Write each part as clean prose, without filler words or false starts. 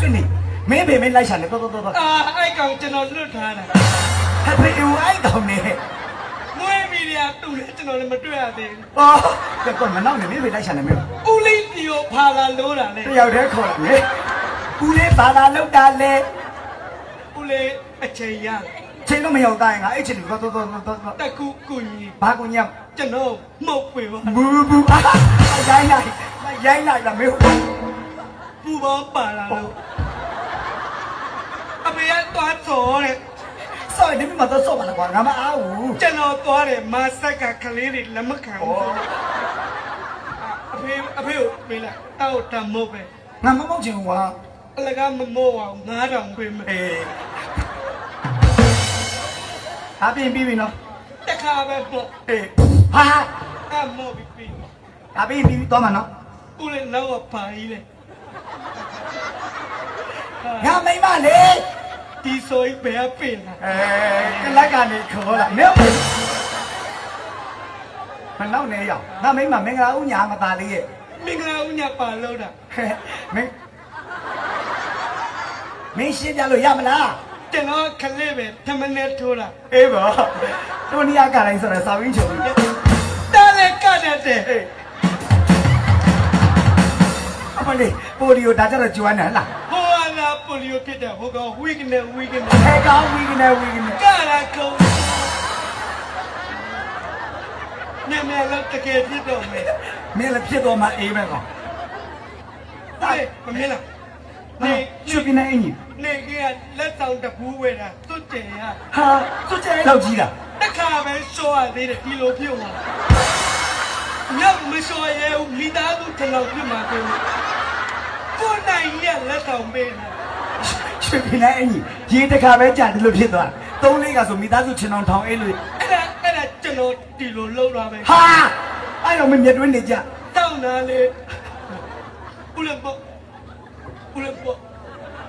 ကျွတ်နေမင်းဖေမင်းလိုက်ရှာနေတော်အဲ့ကောင်ကျွန်တော်လွတ်ထားတာဟဲ့ဖေဦးအဲ့ကောင်နေမွေးမီဒီယာတူတယ်ကျွန်တော်လည်းမတွေ့ရသေးဘူးတော့မနောက်နေမင်းဖေလိုက်ရှာနေမင်းဦးလေးတီကိုဖာလာလို့တာလေတယောက်တည်းခေါ်တယ်ဦးလေးဘာလာလောက်တာလဲဦးလေးအချိန်ရချိန်တော့မရောက်တိုင်းငါအဲ့ချိန်ကိုတော့တကူကူညီဘာကူညောင်ကျွန်တော်မှုတ်ပေပါဘူးရိုင်းလိုက်လာမင်းပူပေါင်းပါလာလို့အမေကသွားစောတဲ့စောရင်ဒီမှာတော့စောပါလားကွာငါမအားဘူးကျွန်တော်သွားတယ်မဆက်ကကလေးတွေလက်မခံဘူးအဖေကိုပေးလိုက်တောက်တမို့ပဲငါမမောက်ချင်ဘူးကွာအလကားမမို့အောင်9000ပေးမယ်အပြင်ပြီးပြီနော်တခါပဲပေါ့ဟာအမို့ပြီးအပြင်ပြီးတော့မှာနော်ဦးလေးနောက်ကပါကြီးလေငါမိမလေဒီဆိုရင်ဘယ်ပြင်လာကလပ်ကနေခေါ်လာနေမနောက်နေရောက်ငါမိမမင်္ဂလာဦးညာမသားလေးရဲ့မင်္ဂလာဦးညာပါလို့တာမင်းရှင်းပြလို့ရမလားကျွန်တော်ခလေးပဲဓမ္မနဲ့ထိုးတာအေးပါတိုနီယာကတိုင်းဆိုတော့စာဝင်းချုံတားလေကတတ်တယ်အမလေးပိုလီယိုဒါကြတော့ကျွမ်းတယ်ဟလားဟိုလာပိုလီယိုဖြစ်တယ်ဟိုကောင်ဝီကနေဟဲကောင်ဝီကနေကလာကောင်နေမလို့တကယ်ဖြစ်တော့မယ်မင်းလည်းဖြစ်တော့မှအေးပဲကောင်မမင်းလားနေချွတ်ပြနေအင်ကြီးနေကလက်ဆောင်တပူးဝဲတာသွတ်ကျင်ရဟာသွတ်ကျင်လောက်ကြီးလားတခါပဲရှော့ရသေးတယ်ဒီလိုဖြစ်သွားညမရှော့ရဲမိသားစုထလောက်ဖြစ်မှာကိုနိုင်ရလက်ဆောင်ပေးတယ်ချွတ်ပြနေအင်ကြီးရေတခါပဲကြာတယ်လို့ဖြစ်သွား3-4ကဆိုမိသားစုချင်းအောင်ထောင်အေးလို့အဲ့ဒါကျွန်တော်ဒီလိုလှုပ်သွားပဲဟာအဲ့တော့မမြတ်တွင်းနေကြတောင်းတာလေဦးလည်းပေါ့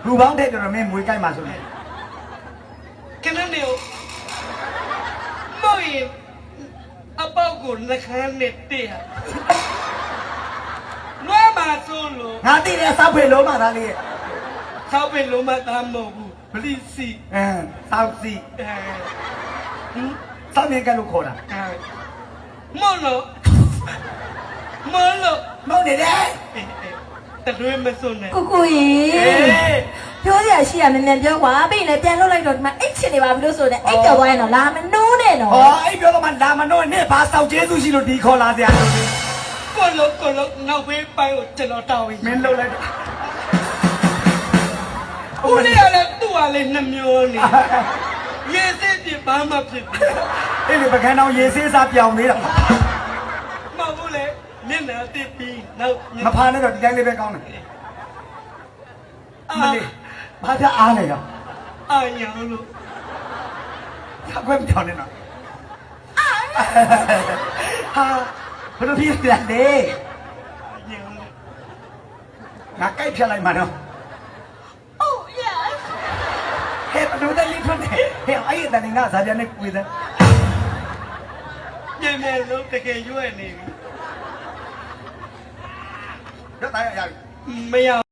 လူပေါင်းတဲ့တော်မင်းမွေးကိုက်မှာဆိုနေခဏနေမော်ရင်အပေါက်ကိုလက်ခမ်းနဲ့တည့်နွားမှာစိုးလို့ငါသိတယ်စောက်ဖေလုံးမှာသားလေးစောက်ဖေလုံးမှာသားမဟုတ်ဘူးဘလိစီစောက်စီစောက်မြင်ကလို့ခေါ်တာမော်လို့မော်နေတယ်တလွေးမစွန်းနဲ့ကိုကိုရေပြောရရှိရမြန်မြန်ပြောကွာပြီးရင်ပြန်လှုပ်လိုက်တော့ဒီမှာအိတ်ချင်နေပါပြီလို့ဆိုတယ်အိတ်ကြော်သွားရင်တော့လာမနိုးနဲ့တော့အိတ်ပြောတော့မှလာမနိုးနဲ့ဘာစောက်ကျေးဇူးရှိလို့ဒီခေါ်လာစရာလို့ကိုလို့နောက်ဘေးပိုင်းကိုကျွန်တော်တောင်းရင်မင်းလှုပ်လိုက်ဦးလေးရလဲသူ့ဟာလေးနှမျိုးနေရေစစ်ပြဘာမှဖြစ်ဘူးအဲ့ဒီပကန်းတော်ရေဆေးစားပြောင်းနေတာမဟုတ်ဘူးလေမျက်နှာတစ်ပြီးနောက်မဖာနဲ့တော့ဒီတိုင်းလေးပဲကောင်းတယ်မလေးဘာသာအားလဲရောအာညာလို့ခွဲမပြောနဲ့နော်ဟာဘယ်လိုဖြစ်လဲငါကြိုက်ဖြတ်လိုက်မှာနော် Oh yes ဟဲ့ဘယ်လိုလဲလိထွန်းတယ်ဟဲ့အဲ့ဒါနဲ့ငါဇာပြန်နဲ့ကိုယ်သားမြန်လို့တကယ်ရွက်နေပြီတော့တိုင်းရပြီမရ